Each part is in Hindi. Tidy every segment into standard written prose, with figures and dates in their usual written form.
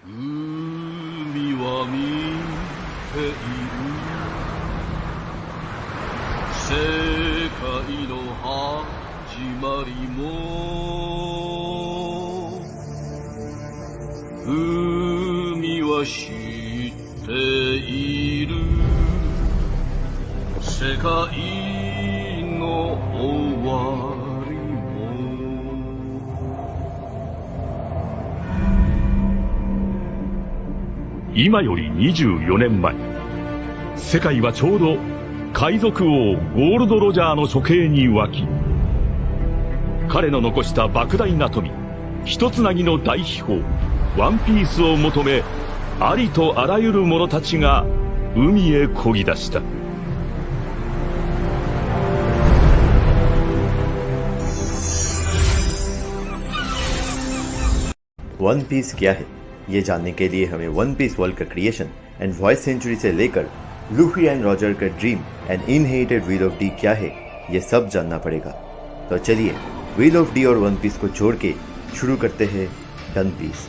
海は見ている世界の始まりも海は知っている世界の終わり今より24年前、世界はちょうど海賊王ゴールド・ロジャーの処刑に沸き、彼の残した莫大な富、一つなぎの大秘宝、ワンピースを求め、ありとあらゆる者たちが海へ漕ぎ出した。वन पीस क्या है, ये जानने के लिए हमें वन पीस वर्ल्ड का क्रिएशन एंड वॉइस सेंचुरी से लेकर लूफी एंड रॉजर का dream and inherited wheel of D क्या है, ये सब जानना पड़ेगा। तो चलिए व्हील ऑफ डी और वन पीस को छोड़ के शुरू करते हैं वन पीस।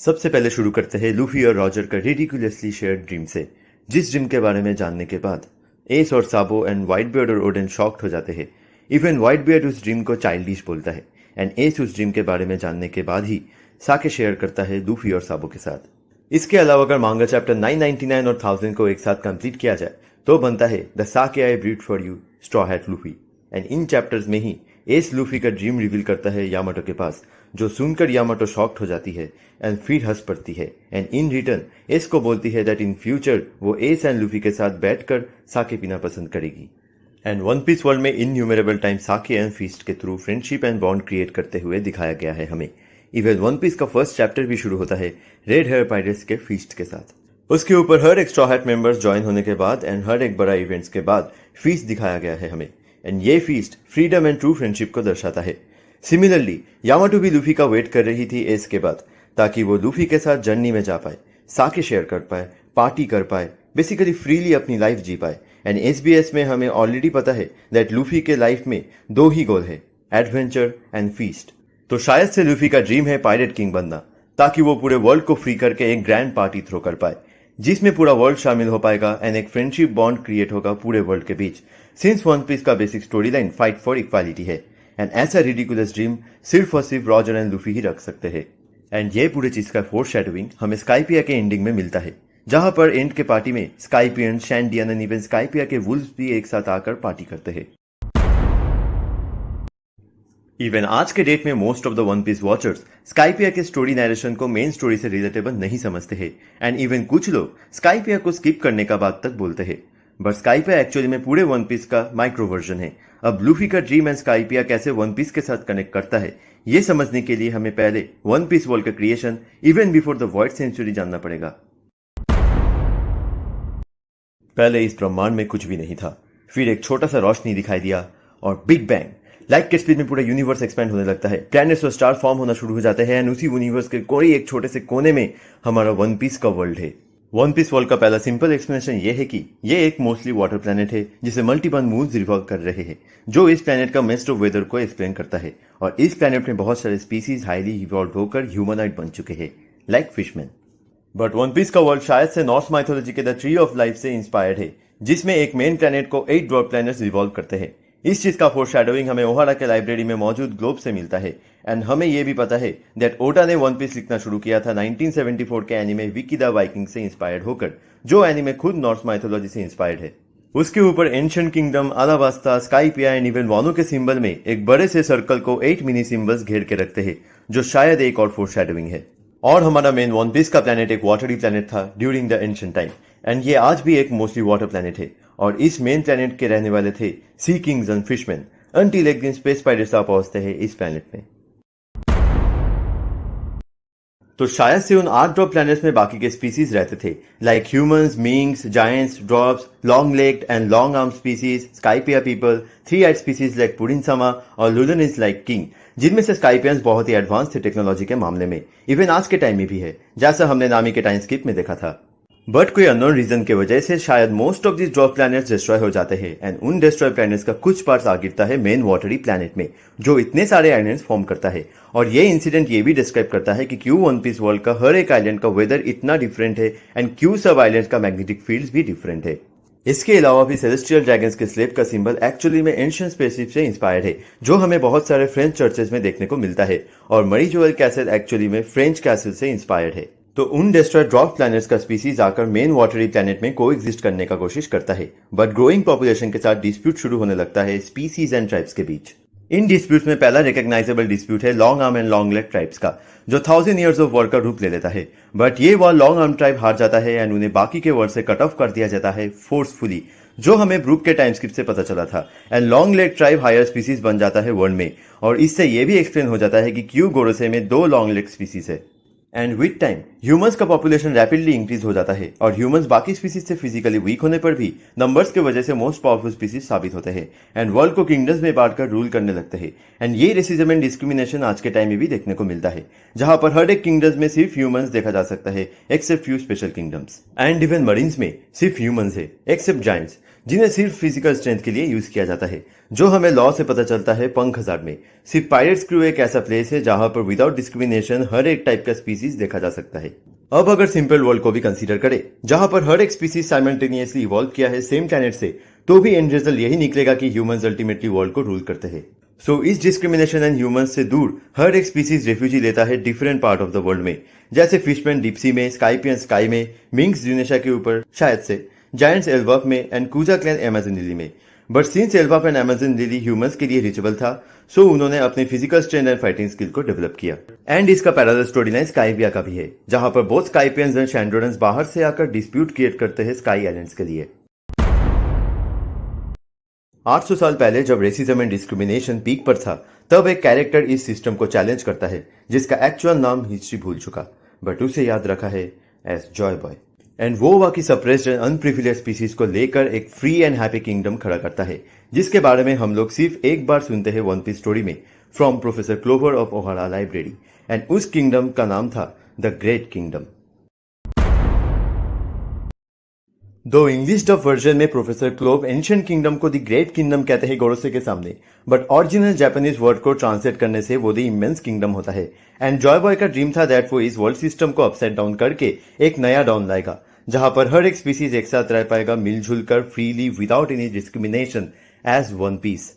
सबसे पहले शुरू करते हैं लूफी और रॉजर का रिडिकुलसली शेयर्ड ड्रीम से, जिस ड्रीम के बारे में जानने के बाद एस और साबो एंड व्हाइट बियर्ड और ओडेन शॉक्ड हो जाते हैं। इवन व्हाइट बियर्ड उस ड्रीम को चाइल्डिश बोलता है एंड एस उस ड्रीम के बारे में जानने के बाद ही साके शेयर करता है लूफी और साबो के साथ। इसके अलावा अगर मांगा चैप्टर 999 और 1000 को एक साथ कंप्लीट किया जाए तो बनता है the sake I brewed for you straw hat Luffy. And in chapters में ही एस लूफी का ड्रीम रिवील करता है यामाटो के पास, जो सुनकर यामाटो शॉक्ड हो जाती है एंड फिर हंस पड़ती है एंड इन रिटर्न एस को बोलती है दैट इन फ्यूचर वो एस एंड लूफी के साथ बैठकर साके पीना पसंद करेगी। एंड वन पीस वर्ल्ड में innumerable time Sakya and feast के through friendship and bond create करते हुए दिखाया गया है हमें। इवन वन पीस का फर्स्ट चैप्टर भी शुरू होता है रेड हेयर पायरेट्स के फीस्ट के साथ। उसके ऊपर हर एक स्ट्रॉ हैट मेंबर्स ज्वाइन होने के बाद एंड हर एक बड़ा इवेंट्स के बाद फीस्ट दिखाया गया है हमें एंड ये feast freedom and true friendship को दर्शाता है। सिमिलरली यामाटो भी लूफी का वेट कर रही थी एस के बाद, ताकि वो लूफी के साथ जर्नी में जा पाए, साके शेयर कर पाए, पार्टी कर पाए, बेसिकली फ्रीली अपनी लाइफ जी पाए। एंड एसबीएस में हमें ऑलरेडी पता है दैट लूफी के लाइफ में दो ही गोल है, एडवेंचर एंड फीस्ट। तो शायद से लूफी का ड्रीम है पायरेट किंग बनना, ताकि वो पूरे वर्ल्ड को फ्री करके एक ग्रैंड पार्टी थ्रो कर पाए, जिसमें पूरा वर्ल्ड शामिल हो पाएगा एंड एक फ्रेंडशिप बॉन्ड क्रिएट होगा पूरे वर्ल्ड के बीच। सिंस वन पीस का basic story line fight for equality है एंड ऐसा रिडिकुलस ड्रीम सिर्फ और सिर्फ रॉजर एंड लूफी ही रख सकते हैं। एंड ये पूरे चीज का फोरशैडोइंग हमें स्काइपिया के एंडिंग में मिलता है, जहां पर एंड के पार्टी में स्काइपियन, शैंडियन एंड इवन स्काइपिया के वुल्व्स भी एक साथ आकर पार्टी करते हैं। इवन आज के डेट में most of the One Piece watchers Skypiea के स्टोरी नरेशन को मेन स्टोरी से रिलेटेबल नहीं समझते हैं एंड इवन कुछ लोग स्काइपिया को स्किप करने का बात तक बोलते हैं। बट स्काइपिया एक्चुअली में पूरे वन पीस का माइक्रो वर्जन है। अब लूफी का ड्रीम एंड स्काइपिया कैसे वन पीस के साथ कनेक्ट करता है, ये समझने के लिए हमें पहले वन पीस वर्ल्ड का creation even before the Void Century जानना पड़ेगा। पहले इस ब्रह्मांड में कुछ भी नहीं था, फिर एक छोटा सा रोशनी दिखाई दिया और बिग बैंग, लाइट के स्पीड में पूरा यूनिवर्स एक्सपेंड होने लगता है, प्लैनेट्स और स्टार फॉर्म होना शुरू हो जाते हैं एंड उसी यूनिवर्स के कोई एक छोटे से कोने में हमारा वन पीस का वर्ल्ड है। वन पीस वर्ल्ड का पहला सिंपल एक्सप्लेनेशन ये है कि ये एक मोस्टली वाटर प्लैनेट है जिसे मल्टीपल मून्स रिवॉल्व कर रहे हैं, जो इस प्लैनेट का मेस्ट ऑफ वेदर को एक्सप्लेन करता है। और इस प्लैनेट में बहुत सारे स्पीसीज हाईली इवॉल्व होकर ह्यूमनॉइड बन चुके हैं, लाइक फिशमैन। बट वन पीस का वर्ल्ड शायद से नॉर्स माइथोलॉजी के द ट्री ऑफ लाइफ से इंस्पायर्ड है, जिसमें एक मेन प्लैनेट को 8 ड्वार्फ प्लैनेट्स रिवॉल्व करते हैं। इस चीज का फोरशैडोइंग हमें ओहारा के लाइब्रेरी में मौजूद ग्लोब से मिलता है। एंड हमें यह भी पता है दैट ओटा ने वन पीस लिखना शुरू किया था 1974 के एनिमे विकी द वाइकिंग से इंस्पायर्ड होकर, जो एनिमे खुद नॉर्स माइथोलॉजी से इंस्पायर्ड है। उसके ऊपर एंशिएंट किंगडम, अलाबास्ता, स्काइपिया एंड इवन वानो के सिंबल में एक बड़े से सर्कल को 8 मिनी सिंबल्स घेर के रखते हैं, जो शायद एक और फोरशैडोइंग है। और हमारा मेन वन पीस का प्लैनेट एक वाटरी प्लैनेट था during the ancient time, and ये आज भी एक मोस्टली वाटर प्लैनेट है। और इस मेन प्लैनेट के रहने वाले थे सी किंग्स एंड फिशमैन, अंटिल एक दिन स्पेस पायरेट्स आ पहुंचते हैं इस प्लैनेट में। तो शायद से उन 8 ड्रॉप प्लैनेट्स में बाकी के स्पीसीज रहते थे, like humans, minks, giants, drops, long legged and long arm species, Skypiea people, 3-eyed species like पुडिनसामा और लुलनिस लाइक किंग, जिनमें से स्काइपियंस बहुत ही एडवांस थे टेक्नोलॉजी के मामले में, इवन आज के टाइम में भी है, जैसा हमने नामी के टाइम स्किप में देखा था। बट कोई अननोन रीजन की वजह से शायद most of this drop planets destroy हो जाते हैं, एंड उन डिस्ट्रॉय प्लैनेट्स का कुछ पार्ट्स आ गिरता है मेन वाटरी प्लैनेट में, जो इतने सारे आइलैंड्स फॉर्म करता है। और ये इंसिडेंट ये भी डिस्क्राइब करता है कि क्यों वन पीस वर्ल्ड का हर एक आइलैंड का वेदर इतना डिफरेंट है, एंड क्यों सब आइलैंड्स का मैग्नेटिक फील्ड्स भी डिफरेंट है। इसके अलावा भी सेलेस्टियल ड्रैगन्स के स्लेब का सिंबल एक्चुअली में एंशिएंट स्पेसशिप से इंस्पायर्ड है, जो हमें बहुत सारे फ्रेंच चर्चेज में देखने को मिलता है। और मरी जोएल कैसल एक्चुअली में फ्रेंच कैसल से इंस्पायर्ड है। तो उन डिस्ट्रॉयड ड्वार्फ प्लैनेट्स का स्पीसीज आकर मेन वाटरी प्लैनेट में को एग्जिस्ट करने का कोशिश करता है, बट ग्रोइंग पॉपुलेशन के साथ डिस्प्यूट शुरू होने लगता है स्पीसीज एंड ट्राइब्स के बीच। इन डिस्प्यूट्स में पहला रिकॉग्नाइजेबल डिस्प्यूट है long arm and long leg tribes का, जो 1000 ईयर्स ऑफ वॉर का रूप ले लेता है। बट ये वॉर लॉन्ग आर्म ट्राइब हार जाता है एंड उन्हें बाकी के वॉर से कट ऑफ कर दिया जाता है फोर्सफुली, जो हमें ब्रूक के टाइम स्किप से पता चला था। And long leg tribe higher species बन जाता है वर्ल्ड में, और इससे यह भी एक्सप्लेन हो जाता है कि क्यों गोरोसे में 2 लॉन्ग लेग स्पीसीज है। एंड विद टाइम ह्यूमंस का पॉपुलेशन रैपिडली इंक्रीज हो जाता है, और ह्यूमंस बाकी स्पीसीज से फिजिकली वीक होने पर भी नंबर्स की वजह से मोस्ट पावरफुल स्पीसीज साबित होते हैं, एंड वर्ल्ड को किंगडम्स में बांटकर रूल करने लगते हैं। एंड ये रेसिज्म एंड डिस्क्रिमिनेशन आज के टाइम में भी देखने को मिलता है, जहां पर हर एक किंगडम्स में सिर्फ ह्यूमंस देखा जा सकता है except few special kingdoms. And even marines में सिर्फ ह्यूमंस है एक्सेप्ट जायंट्स, जिन्हें सिर्फ फिजिकल स्ट्रेंथ के लिए यूज किया जाता है, जो हमें लॉ से पता चलता है पंख हजार में। सिर्फ पायरेट्स क्रू एक ऐसा प्लेस है जहां पर विदाउट डिस्क्रिमिनेशन हर एक टाइप का स्पीसीज देखा जा सकता है। अब अगर सिंपल वर्ल्ड को भी कंसीडर करें, जहां पर हर एक स्पीसीज साइमल्टेनियसली इवॉल्व किया है सेम प्लैनेट से, तो भी एंड रिजल्ट यही निकलेगा कि ह्यूमंस अल्टीमेटली वर्ल्ड को रूल करते हैं। सो इस डिस्क्रिमिनेशन एंड ह्यूमंस से दूर हर एक स्पीसीज रेफ्यूजी लेता है different part of the world में, जैसे फिशमैन डीप सी में, स्काइपियन स्काई में, मिंग्स यूनेशा के ऊपर शायद से, जायंट्स एल्वाफ में and Kuja clan Amazon Lily में। But since Elbaf and Amazon Lily humans के लिए रीचेबल था, सो उन्होंने अपने physical strength and fighting skill को डेवलप किया। एंड इसका पैरेलल स्टोरी लाइन स्काइपिया का भी है, जहां पर बोथ स्काइपियंस एंड शैंड्रोडन्स बाहर से आकर डिस्प्यूट क्रिएट करते हैं स्काई आइलैंड्स के लिए। 800 साल पहले जब रेसिज्म एंड डिस्क्रिमिनेशन पीक पर था, तब एक कैरेक्टर इस सिस्टम को चैलेंज करता है, जिसका एक्चुअल नाम हिस्ट्री भूल चुका, बट उसे याद रखा है एज जॉय बॉय। एंड वो बाकी सप्रेस्ड एंड अनप्रिविलेज स्पीसीज को लेकर एक फ्री एंड हैप्पी किंगडम खड़ा करता है, जिसके बारे में हम लोग सिर्फ एक बार सुनते हैं वन पीस स्टोरी में from professor clover of Ohara library. And उस किंगडम का नाम था द ग्रेट किंगडम। दो इंग्लिश डब वर्जन में प्रोफेसर क्लोव एंशिएंट किंगडम को द ग्रेट किंगडम कहते हैं गोरोसे के सामने, बट ओरिजिनल जापानीज वर्ड को ट्रांसलेट करने से वो द इमेंस किंगडम होता है। एंड जॉय बॉय का ड्रीम था दैट वो इस वर्ल्ड सिस्टम को अपसाइड डाउन करके एक नया डाउन लाएगा, जहां पर हर एक स्पीसीज एक साथ रह पाएगा मिलजुल कर freely without any discrimination as One Piece.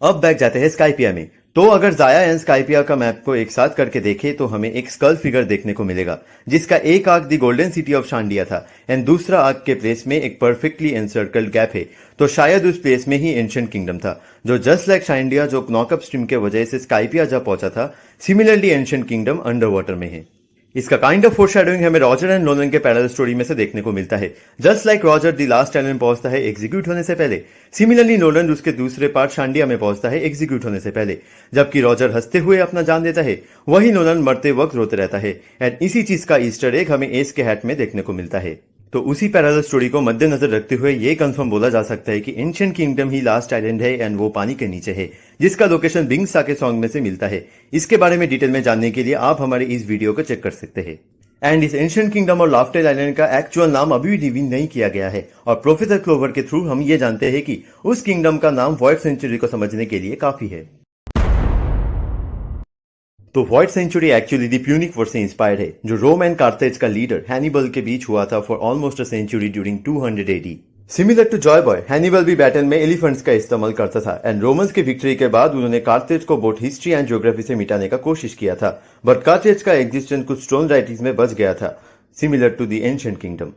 अब बैक जाते हैं स्काइपिया में। तो अगर जाया एंड स्काइपिया का मैप को एक साथ करके देखें तो हमें एक स्कल फिगर देखने को मिलेगा, जिसका एक arc the golden city of Shandiya था एंड दूसरा आर्क के प्लेस में एक परफेक्टली एनसर्कल्ड गैप है। तो शायद उस प्लेस में ही एंशिएंट किंगडम था, जो जस्ट लाइक शांडिया जो नॉकअप स्ट्रीम के वजह से स्काइपिया जा पहुंचा था, similarly ancient kingdom under water में है। इसका काइंड ऑफ फोरशैडोइंग हमें रॉजर एंड नोलन के पैरेलल स्टोरी में से देखने को मिलता है। Just like Roger the last island में पहुंचता है एग्जीक्यूट होने से पहले, सिमिलरली नोलन उसके दूसरे पार्ट शांडिया में पहुंचता है एग्जीक्यूट होने से पहले। जबकि रॉजर हंसते हुए अपना जान देता है, वही नोलन मरते वक्त रोते रहता है। एंड इसी चीज का ईस्टर एग हमें एस के हैट में देखने को मिलता है। तो उसी पैरेलल स्टोरी को मद्देनजर रखते हुए ये कंफर्म बोला जा सकता है कि एंशिएंट किंगडम ही लास्ट आइलैंड है एंड वो पानी के नीचे है, जिसका लोकेशन बिंग साके सॉन्ग में से मिलता है। इसके बारे में डिटेल में जानने के लिए आप हमारे इस वीडियो को चेक कर सकते हैं। एंड इस एंशिएंट किंगडम और लाफ्टेल आइलैंड का एक्चुअल नाम अभी भी रिवील नहीं किया गया है, और प्रोफेसर क्लोवर के थ्रू हम ये जानते हैं कि उस किंगडम का नाम वॉइड सेंचुरी को समझने के लिए काफी है। तो Void Century actually the Punic War से इंस्पायर्ड है, जो रोम एंड कार्थेज का लीडर हैनिबल के बीच हुआ था for almost a century during 200 AD। Similar to Joy Boy, Hannibal भी बैटल में एलिफेंट्स का इस्तेमाल करता था एंड रोमन्स की विक्ट्री के बाद उन्होंने कार्थेज को बोथ हिस्ट्री एंड ज्योग्राफी से मिटाने का कोशिश किया था, बट कार्थेज का एग्जिस्टेंस कुछ स्टोन राइटिंग्स में बच गया था, similar to the ancient kingdom.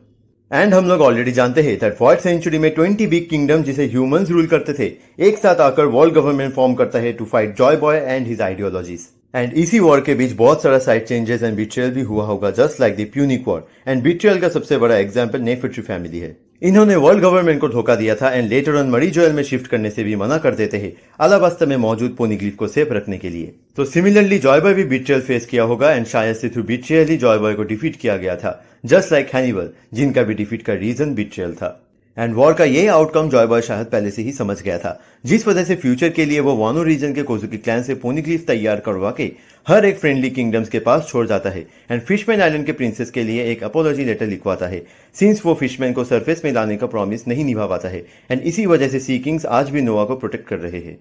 And हम लोग ऑलरेडी जानते हैं दैट 4th सेंचुरी में 20 बिग किंगडम जिसे ह्यूमंस रूल करते थे एक साथ आकर वर्ल्ड गवर्नमेंट फॉर्म करता है to fight Joy Boy and his ideologies. And इसी वॉर के बीच बहुत सारा साइड चेंजेस एंड बिट्रियल भी हुआ होगा, just like the Punic war. And betrayal का सबसे बड़ा एग्जांपल नेफर्टी फैमिली है। इन्होंने वर्ल्ड गवर्नमेंट को धोखा दिया था एंड लेटर ऑन मरी जोएल में शिफ्ट करने से भी मना कर देते हैं अलाबास्ता में मौजूद पोनीग्लिफ को सेफ रखने के लिए। तो सिमिलरली जॉय बॉय भी बिट्रियल फेस किया होगा एंड शायद से थ्रू बिट्रियल ही जॉय बॉय को डिफीट किया गया था, जस्ट लाइक हैनिबल जिनका भी डिफीट का रीजन बिट्रियल था। एंड वॉर का ये आउटकम जॉय बॉय शायद पहले से ही समझ गया था, जिस वजह से फ्यूचर के लिए वो वानो रीजन के कोजुकी क्लैन से पोनीग्लिफ तैयार करवा के हर एक फ्रेंडली किंगडम्स के पास छोड़ जाता है एंड फिशमैन आइलैंड के प्रिंसेस के लिए एक अपोलॉजी लेटर लिखवाता है, सिंस वो फिशमैन को सरफेस में लाने का प्रॉमिस नहीं निभा पाता है एंड इसी वजह से सी किंग्स आज भी नोआ को प्रोटेक्ट कर रहे हैं।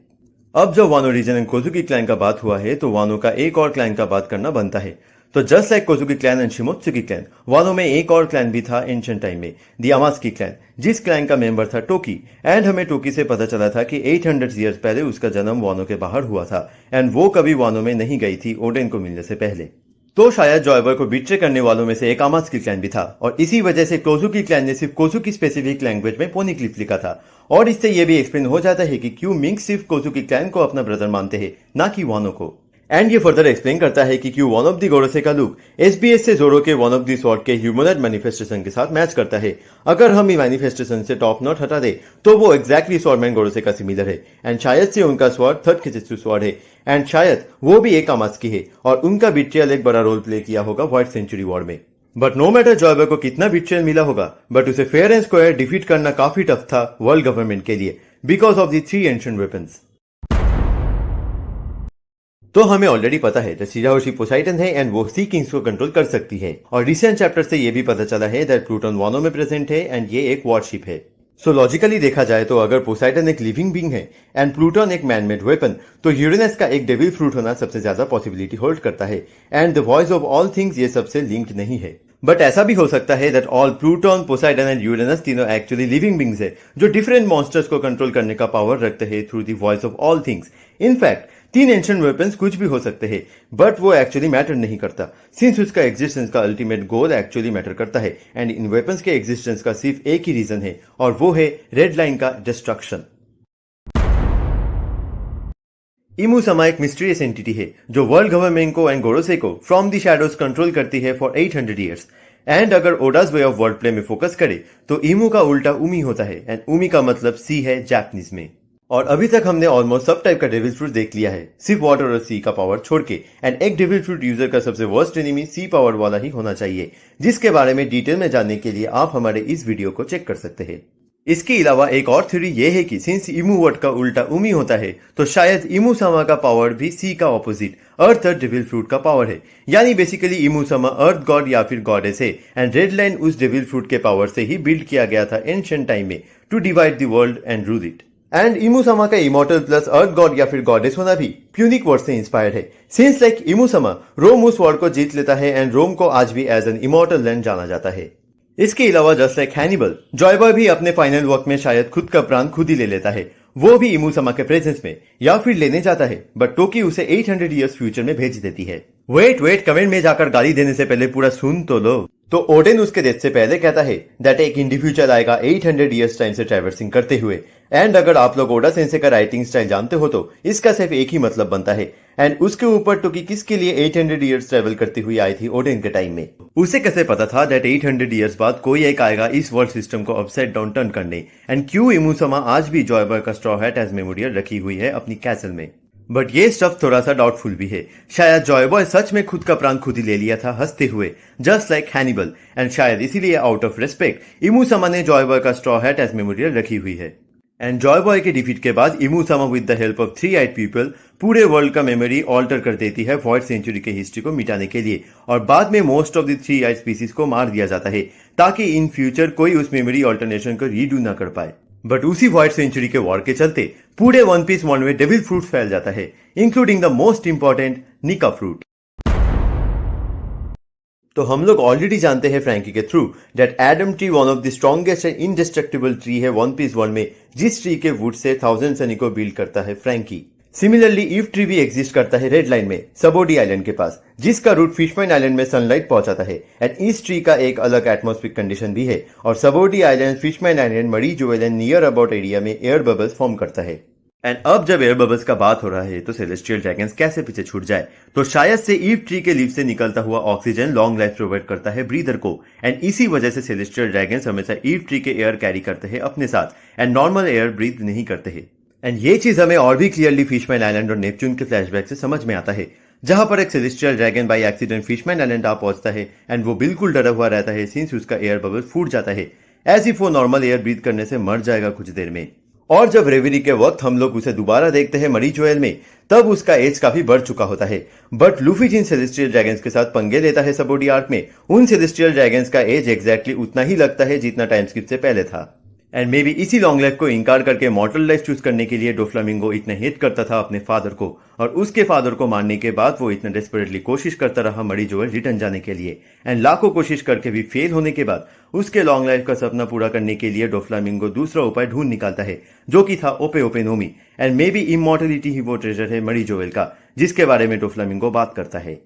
अब जब वानो रीजन एंड कोजुकी क्लैन का बात हुआ है तो वानो का एक और क्लैन का बात करना बनता है। तो just like Kozuki clan and Shimotsuki clan, Wano में एक और क्लैन भी था एंशिएंट टाइम में, द अमात्सुकी क्लैन, जिस क्लैन का मेंबर था टोकी। एंड हमें टोकी से पता चला था कि 800 ईयर्स पहले उसका जन्म वानो के बाहर हुआ था एंड वो कभी वानो में नहीं गई थी ओडेन को मिलने से पहले। तो शायद जॉय बॉय को बिट्रे करने वालों में से एक अमात्सुकी क्लैन भी था और इसी वजह से कोजुकी क्लैन ने सिर्फ कोजुकी स्पेसिफिक लैंग्वेज में पोनीग्लिफ लिखा था। और इससे यह भी एक्सप्लेन हो जाता है कि क्यों मिंक्स सिर्फ कोजुकी क्लैन को अपना ब्रदर मानते हैं, ना कि वानो को। एंड ये फर्दर एक्सप्लेन करता है कि क्यों वन ऑफ द गोरोसे का लुक एसबीएस से जोरो के वन ऑफ द स्वॉर्ड के ह्यूमनॉइड मैनिफेस्टेशन के साथ मैच करता है। अगर हम ये मैनिफेस्टेशन से टॉप नॉट हटा दे तो वो एग्जैक्टली स्वॉर्डमैन गोरोसे का सिमिलर है एंड शायद से उनका स्वॉर्ड थर्ड किजेत्सु स्वॉर्ड है एंड शायद वो भी एक अमात्सुकी है और उनका बिट्रियल एक बड़ा रोल प्ले किया होगा व्हाइट सेंचुरी वॉर में। But no matter Joy Boy को कितना बिट्रियल मिला होगा, बट उसे फेयर एंड स्क्वायर डिफीट करना काफी टफ था वर्ल्ड गवर्नमेंट के लिए because of the 3 ancient weapons. तो हमें ऑलरेडी पता है दैट शिराहोशी पोसाइडन है एंड वो सी किंग्स को कंट्रोल कर सकती है और रिसेंट चैप्टर से ये भी पता चला है दैट प्लूटन वानो में प्रेजेंट है एंड ये एक वॉरशिप है। सो लॉजिकली देखा जाए तो अगर पोसाइडन एक लिविंग बीइंग है एंड प्लूटन एक मैन मेड वेपन, तो यूरेनस का एक डेविल फ्रूट होना सबसे ज्यादा पॉसिबिलिटी होल्ड करता है and the voice of all things ये सबसे लिंक्ड नहीं है। बट ऐसा भी हो सकता है that all Pluton, Poseidon and Uranus तीनों एक्चुअली लिविंग बीइंग्स है जो डिफरेंट मॉन्स्टर्स को कंट्रोल करने का पावर रखते हैं through the voice of all things. In fact 3 ancient weapons कुछ भी हो सकते हैं बट वो एक्चुअली मैटर नहीं करता, सिंस उसका एग्जिस्टेंस का अल्टीमेट गोल एक्चुअली मैटर करता है एंड इन वेपन्स के एग्जिस्टेंस का सिर्फ एक ही रीजन है और वो है रेड लाइन का डिस्ट्रक्शन। इमू समा एक मिस्टीरियस एंटिटी है जो वर्ल्ड गवर्नमेंट को एंड गोरोसे को फ्रॉम द शैडोज कंट्रोल करती है फॉर 800 ईयर्स। एंड अगर ओडाज वे ऑफ वर्ड प्ले में फोकस करे तो इमू का उल्टा उमी होता है एंड उमी का मतलब सी है जापानीज में। और अभी तक हमने ऑलमोस्ट सब टाइप का डेविल फ्रूट देख लिया है सिर्फ वाटर और सी का पावर छोड़ के एंड एक डेविल फ्रूट यूजर का सबसे वर्स्ट एनिमी सी पावर वाला ही होना चाहिए, जिसके बारे में डिटेल में जानने के लिए आप हमारे इस वीडियो को चेक कर सकते हैं। इसके अलावा एक और थ्योरी ये है कि सिंस इमू वर्ड का उल्टा उमी होता है तो शायद इमू समा का पावर भी सी का ऑपोजिट अर्थ और डेविल फ्रूट का पावर है, यानी बेसिकली इमू समा अर्थ गॉड या फिर गॉडेस है एंड रेड लाइन उस डेविल फ्रूट के पावर से ही बिल्ड किया गया था एंशिएंट टाइम में to divide the world and rule it. And Imu sama का इमॉर्टल प्लस अर्थ गॉड या फिर गॉडेस होना भी प्यूनिक वर्ड से इंस्पायर्ड है, सिंस लाइक इमू समा रोम उस वर्ड को जीत लेता है एंड रोम को आज भी एज एन इमॉर्टल लैंड जाना जाता है। इसके अलावा just like Hannibal, Joy boy भी अपने फाइनल वर्क में शायद खुद का प्राण खुद ही ले लेता है, वो भी इमू समा के प्रेजेंस में या फिर लेने जाता है बट टोकी उसे 800 ईयर्स फ्यूचर में भेज देती है। वेट कमेंट में जाकर गाली देने से पहले पूरा सुन तो लो। तो ओडेन उसके डेथ से पहले कहता है दैट एक इंडिविजुअल आएगा 800 ईयर्स टाइम से ट्रैवर्सिंग करते हुए। एंड अगर आप लोग ओडा सेंसे का राइटिंग स्टाइल जानते हो तो इसका सिर्फ एक ही मतलब बनता है एंड उसके ऊपर टोकी किसके लिए 800 ईयर्स ट्रेवल करती हुई आई थी ओडेन के टाइम में। उसे कैसे पता था दैट 800 ईयर्स बाद कोई एक आएगा इस वर्ल्ड सिस्टम को अपसाइड डाउन टर्न करने एंड क्यों इमू समा आज भी जॉय बॉय का स्ट्रॉ हैट एज मेमोरियल रखी हुई है अपनी कैसल में। बट ये स्टफ थोड़ा सा डाउटफुल भी है, शायद जॉय बॉय सच में खुद का प्राण खुद ही ले लिया था हंसते हुए जस्ट लाइक हैनिबल एंड शायद इसीलिए out of respect Imu sama ने जॉय बॉय का स्ट्रॉ हैट एज मेमोरियल रखी हुई है। एंड जॉय बॉय के डिफीट के बाद Imu sama with the help of 3 eyed people पूरे वर्ल्ड का मेमोरी ऑल्टर कर देती है वॉइड सेंचुरी के हिस्ट्री को मिटाने के लिए और बाद में most of the 3 eyed species को मार दिया जाता है ताकि इन फ्यूचर कोई उस मेमोरी ऑल्टरनेशन को रीडू ना कर पाए। बट उसी वॉइड सेंचुरी के वॉर के चलते पूरे वन पीस वर्ल्ड में डेविल फ्रूट फैल जाता है इंक्लूडिंग द मोस्ट इंपॉर्टेंट निका फ्रूट। तो हम लोग ऑलरेडी जानते हैं फ्रैंकी के through that Adam tree one of the strongest and indestructible tree है वन पीस वर्ल्ड में, जिस ट्री के वुड से 1000 सैनिकों बिल्ड करता है फ्रैंकी। सिमिलरली ईव ट्री भी एग्जिस्ट करता है रेड लाइन में सबोडी आइलैंड के पास, जिसका रूट फिशमैन आइलैंड में सनलाइट पहुंचाता है। एंड इस ट्री का एक अलग एटमॉस्फेरिक कंडीशन भी है और सबोडी आइलैंड, फिशमैन आइलैंड, मरी Joel and near about area में एयर बबल्स फॉर्म करता है। एंड अब जब एयर बबल्स का बात हो रहा है तो सेलेस्टियल ड्रैगन्स कैसे पीछे छूट जाए, तो शायद से ईव ट्री के लीफ से निकलता हुआ ऑक्सीजन लॉन्ग लाइफ प्रोवाइड करता है ब्रीदर को। एंड इसी वजह से सेलेस्टियल ड्रैगन्स हमेशा ईव ट्री के एयर कैरी करते हैं अपने साथ एंड नॉर्मल एयर ब्रीथ नहीं करते हैं। एंड ये चीज हमें और भी क्लियरली फिशमैन आइलैंड और नेपच्यून के फ्लैशबैक से समझ में आता है, जहां पर एक celestial dragon by accident Fishman Island आ पहुंचता है एंड वो बिल्कुल डरा हुआ रहता है सिंस उसका एयर बबल फूट जाता है, एज इफ वो नॉर्मल एयर ब्रीथ करने से मर जाएगा कुछ देर में। और जब रेवेरी के वक्त हम लोग उसे दोबारा देखते हैं मरी जोएल में, तब उसका एज काफी बढ़ चुका होता है। बट लूफी जिन सेलेस्टियल ड्रैगन्स के साथ पंगे लेता है सबोडी आर्क में, उन सेलेस्टियल ड्रैगन्स का एज एग्जैक्टली उतना ही लगता है जितना टाइम स्किप से पहले था। एंड मे बी इसी लॉन्ग लाइफ को इनकार करके मॉर्टल लाइफ चूज करने के लिए डोफ्लामिंगो इतना हेट करता था अपने फादर को, और उसके फादर को मारने के बाद वो इतना डेस्परेटली कोशिश करता रहा मरी जोएल रिटर्न जाने के लिए। एंड लाखों कोशिश करके भी फेल होने के बाद उसके लॉन्ग लाइफ का सपना पूरा करने के लिए डोफ्लामिंगो दूसरा उपाय ढूंढ निकालता है, जो कि था ओपे ओपे Nomi. And may be immortality ही वो ट्रेजर है मरी जोएल का, जिसके बारे में डोफ्लामिंगो बात करता है।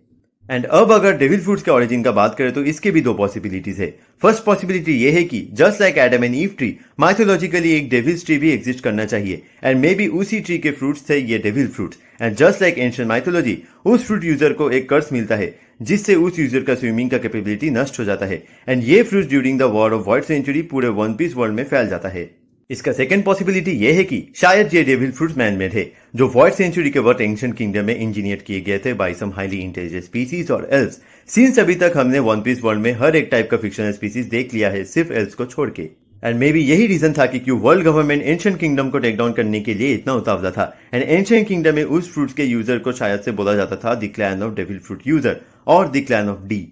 एंड अब अगर डेविल फ्रूट्स के ओरिजिन का बात करें तो इसके भी दो पॉसिबिलिटीज है। फर्स्ट पॉसिबिलिटी ये है कि just like Adam and ewe tree, mythologically एक डेविल्स ट्री भी एग्जिस्ट करना चाहिए एंड मे बी उसी ट्री के फ्रूट्स थे ये devil fruits. And just like ancient mythology, उस फ्रूट यूजर को एक कर्स मिलता है जिससे उस यूजर का स्विमिंग का कैपेबिलिटी नष्ट हो जाता है एंड ये fruits during the war of white century पूरे वन पीस वर्ल्ड में फैल जाता है। इसका सेकंड पॉसिबिलिटी ये है कि शायद ये डेविल फ्रूट्स मैन मेड है, जो व्हाइट सेंचुरी के वक्त एंशिएंट किंगडम में इंजीनियर किए गए थे बाय सम हाईली इंटेलिजेंट स्पीसीज और एल्व्स। सिंस अभी तक हमने वन पीस वर्ल्ड में हर एक टाइप का फिक्शनल स्पीसीज देख लिया है सिर्फ एल्व्स को छोड़ के। एंड मे बी यही रीजन था कि क्यों वर्ल्ड गवर्नमेंट एंशिएंट किंगडम को टेक डाउन करने के लिए इतना उतावला था। एंड एंशिएंट किंगडम में उस फ्रूट्स के यूजर को शायद से बोला जाता था the clan of devil fruit user और द क्लैन ऑफ डी।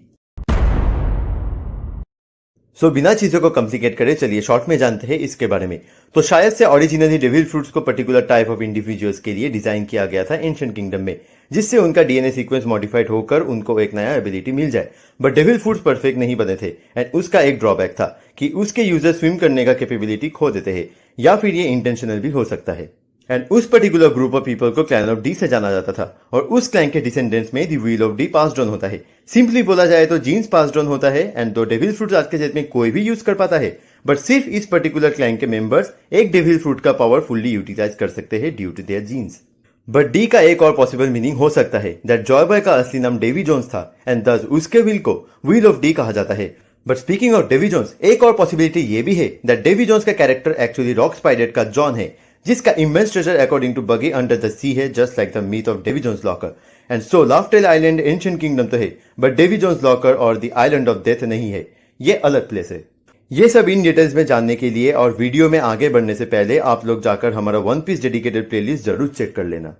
सो बिना चीजों को कॉम्प्लिकेट करे चलिए शॉर्ट में जानते हैं इसके बारे में। तो शायद से ओरिजिनली डेविल फ्रूट्स को पर्टिकुलर टाइप ऑफ इंडिविजुअल्स के लिए डिजाइन किया गया था एंशिएंट किंगडम में, जिससे उनका डीएनए सीक्वेंस मॉडिफाइड होकर उनको एक नया एबिलिटी मिल जाए। बट डेविल फ्रूट्स परफेक्ट नहीं बने थे एंड उसका एक ड्रॉबैक था कि उसके यूजर स्विम करने का कैपेबिलिटी खो देते हैं, या फिर ये इंटेंशनल भी हो सकता है। एंड उस पर्टिकुलर ग्रुप ऑफ पीपल को क्लैन ऑफ डी से जाना जाता था और उस क्लैन के डिसेंडेंट्स में the wheel of D passed on होता है। सिंपली बोला जाए तो जीन्स पास्ड ऑन होता है। एंड दो डेविल फ्रूट्स आज के डेट में कोई भी यूज कर पाता है, बट सिर्फ इस पर्टिकुलर क्लैन के मेंबर्स एक डेविल फ्रूट का पावर फुल्ली यूटिलाइज कर सकते हैं due to their genes. But D का एक और पॉसिबल मीनिंग हो सकता है दैट जॉय बॉय का असली नाम डेवी जोन्स था एंड दस उसके व्हील को व्हील ऑफ डी कहा जाता है। But speaking of Davy Jones, एक और पॉसिबिलिटी ये भी है दैट डेवी जोन्स का कैरेक्टर एक्चुअली रॉक्स पायरेट का जॉन है, जिसका immense treasure according to Buggy under the sea है, just like the myth of Davy Jones locker. And so Laugh Tale island ancient kingdom तो है, बट डेवी जोन्स लॉकर और द आइलैंड ऑफ डेथ नहीं है, ये अलग प्लेस है। ये सब इन डिटेल्स में जानने के लिए और वीडियो में आगे बढ़ने से पहले आप लोग जाकर हमारा वन पीस डेडिकेटेड प्लेलिस्ट जरूर चेक कर लेना।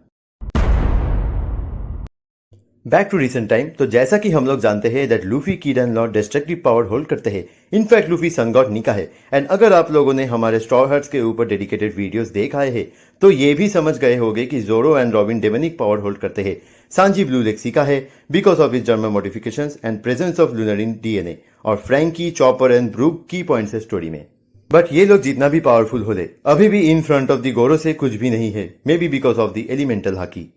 बैक टू रिसेंट टाइम, तो जैसा कि हम लोग जानते हैं that Luffy kid and Lord destructive power hold करते हैं। इनफैक्ट लूफी सन गॉड निका है। एंड अगर आप लोगों ने हमारे स्ट्रॉ हर्ट्स के ऊपर डेडिकेटेड वीडियोस देख आए हैं तो ये भी समझ गए होंगे कि जोरो and robin demonic power hold करते हैं। सांजी ब्लू लेक्सी का है because of his German modifications and presence of lunar in DNA, और फ्रैंकी, चॉपर एंड ब्रूक की पॉइंट्स है स्टोरी में। बट ये लोग जितना भी पावरफुल होले, अभी भी इन फ्रंट ऑफ द गोरो से कुछ भी नहीं है, may be because of the elemental haki.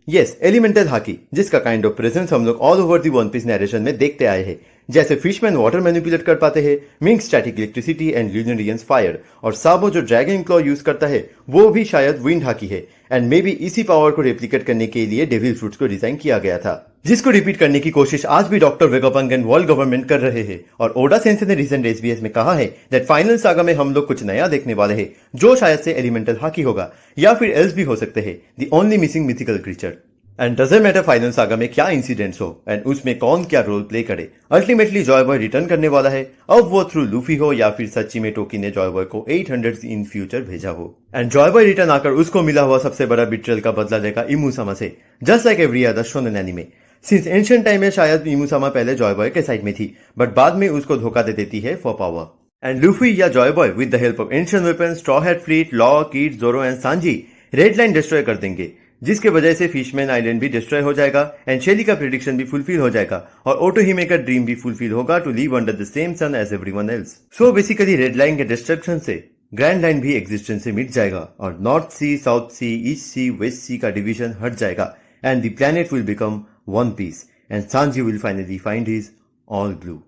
Yes, elemental haki, जिसका काइंड ऑफ प्रेजेंस हम लोग all over the One Piece narration में देखते आए हैं। जैसे फिशमैन वाटर मैनिपुलेट कर पाते हैं, mink static electricity and Lunarians fire, और साबो जो ड्रैगन क्लॉ यूज करता है वो भी शायद विंड हाकी है। एंड मे बी इसी पावर को रेप्लिकेट करने के लिए डेविल फ्रूट्स को डिजाइन किया गया था, जिसको रिपीट करने की कोशिश आज भी doctor Vegapunk and world government कर रहे हैं। और ओडा सेंसे ने रिसेंट एसबीएस में कहा है दैट फाइनल सागा में हम लोग कुछ नया देखने वाले हैं, जो शायद से एलिमेंटल हाकी होगा या फिर एल्स भी हो सकते हैं, the only missing mythical creature. And doesn't matter final saga में क्या इंसिडेंट्स हो एंड उसमें कौन क्या रोल प्ले करे, अल्टीमेटली जॉय बॉय रिटर्न करने वाला है, अब वो थ्रू लूफी हो या फिर सच्ची में टोकी ने जॉय बॉय को 800 इन फ्यूचर भेजा हो। एंड जॉय बॉय रिटर्न आकर उसको मिला हुआ सबसे बड़ा बिट्रेयल का बदला लेगा इमुसामा से, just like every other shonen anime. Since ancient time में शायद इमुसामा पहले जॉय बॉय के साइड में थी, बट बाद में उसको धोखा दे देती है फॉर पावर। एंड लूफी या Joy Boy with the help of ancient weapon, straw hat fleet, Law, Kid, Zoro and Sanji Red Line destroy कर देंगे, जिसके वजह से फिशमैन आइलैंड भी डिस्ट्रॉय हो जाएगा एंड शेली का प्रेडिक्शन भी फुलफिल हो जाएगा और ओटोहिमे का ड्रीम भी फुलफिल होगा to live under the same sun as everyone else. So basically Red Line के डिस्ट्रक्शन से ग्रैंड लाइन भी एग्जिस्टेंस से मिट जाएगा और north sea, south sea, east sea, west sea का डिवीजन हट जाएगा and the planet will become One Piece and Sanji will finally find his All blue.